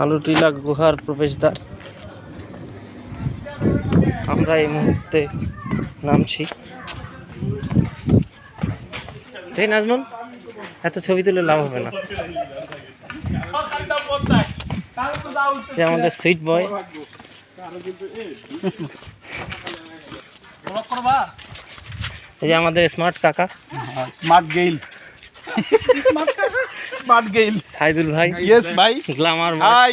আলুটিলা গুহার প্রবেশদ্বার। আমরা এই মুহূর্তে নামছি। এই নাজমুল, এত ছবি তুলে লাভ হবে না। আমাদের সুইট বয়, এই যে আমাদের স্মার্ট কাকা, smart Gayle, smart Gayle, Saidul ভাই, ইয়েস ভাই, গ্ল্যামার ভাই,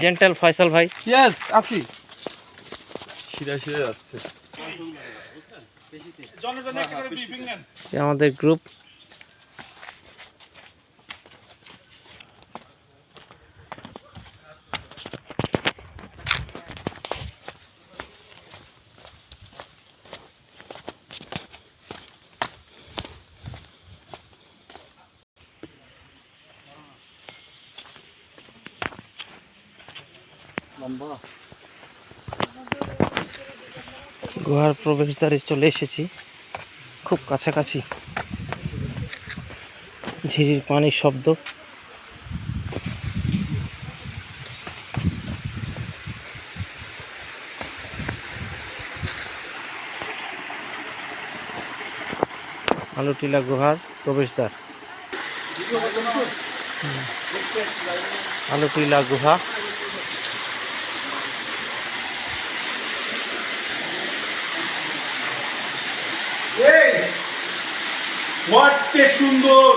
জেন্টাল ফয়সাল ভাই, ইয়েস আছি, আমাদের গ্রুপ। গুহার প্রবেশদ্বারে চলে এসেছি, খুব কাছাকাছি। ঝিরির পানির শব্দ, আলুটিলা গুহার প্রবেশদ্বার। আলুটিলা গুহা। সুন্দর,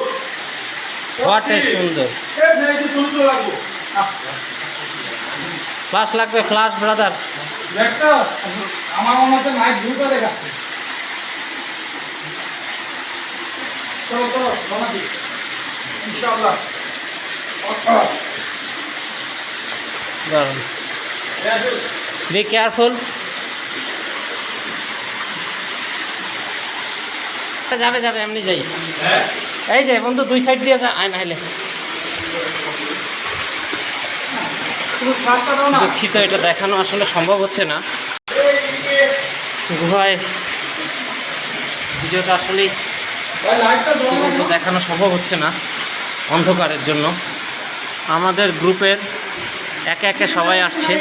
সুন্দর। ফ্লাশ লাগবে, ফ্লাশ ব্রাদার। আমার মনে হচ্ছে নাইট ভিউটা দেখাচ্ছে। চলো চলো বানাবি ইনশাআল্লাহ। দারুণ। Be careful. যাবে যাবে, এমনি যাই। এই যে বন্ধু, দুই সাইড দিয়ে আয়, না হলে দুঃখিত, এটা দেখানো আসলে সম্ভব হচ্ছে না। গুহায় ভিডিওটা আসলেই দেখানো সম্ভব হচ্ছে না অন্ধকারের জন্য। আমাদের গ্রুপের একে একে সবাই আসছে।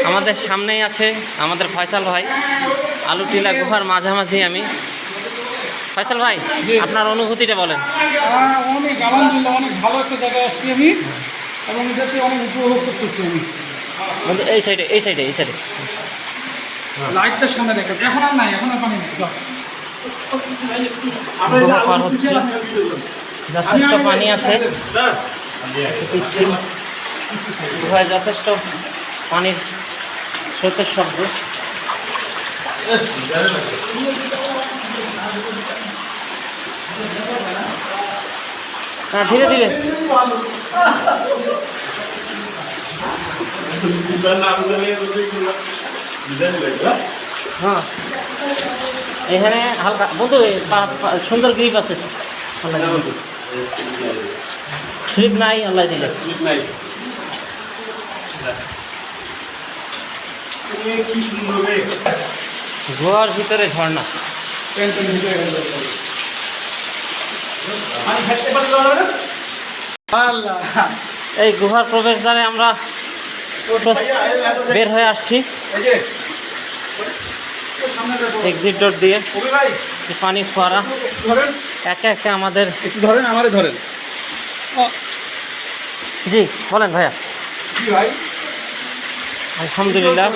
আমাদের সামনেই আছে আমাদের ফয়সাল ভাই। আলুটিলা গুহার মাঝামাঝি আমি। ফয়সাল ভাই, আপনার অনুভূতিটা বলেন। অনেক আলহামদুলিল্লাহ, অনেক ভালো একটা জায়গায় আসছি আমি, এবং এটাতে অনেক উপভোগ করতেছি আমি। এই সাইডে, এই সাইডে, এই সাইডে লাইটটার সামনে দেখেন। এখন আর নাই, এখন আর পানি নেই। পার হচ্ছে, যথেষ্ট পানি আছে। গুহায় যথেষ্ট পানির স্রোতের শব্দ। হ্যাঁ, ধীরে ধীরে। হ্যাঁ, এখানে হালকা বন্ধু সুন্দর গ্রিপ আছে। স্লিপ নাই, আল্লাহ দিলে। গুহার ভিতরে ঝর্ণা। এই গুহার প্রবেশদ্বারে আমরা বের হয়ে আসছি এক্সিট ডোর দিয়ে। পানি ফোয়ারা একে একে আমাদের। একটু ধরেন, আমারে ধরেন। জি বলেন ভাইয়া। আলহামদুলিল্লাহ,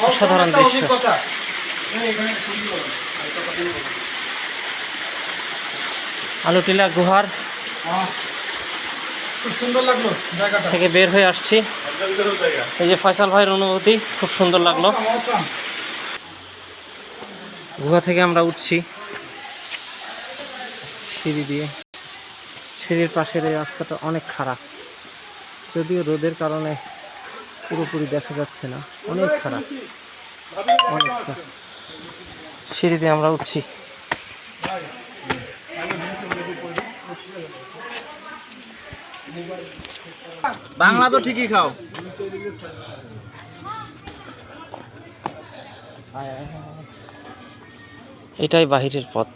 অসাধারণ দৃশ্য। আলুটিলা গুহার সুন্দর লাগলো জায়গাটা থেকে বের হয়ে আসছি। এই যে ফয়সাল ভাইয়ের অনুভূতি, খুব সুন্দর লাগলো। গুহা থেকে আমরা উঠছি সিঁড়ি দিয়ে। সিঁড়ির পাশের এই রাস্তাটা অনেক খারাপ, যদিও রোদের কারণে পুরোপুরি দেখা যাচ্ছে না। অনেক খারাপ, অনেক খারাপ। সিঁড়ি দিয়ে আমরা উঠছি। বাংলা তো ঠিকই খাও। এটাই বাহিরের পথ।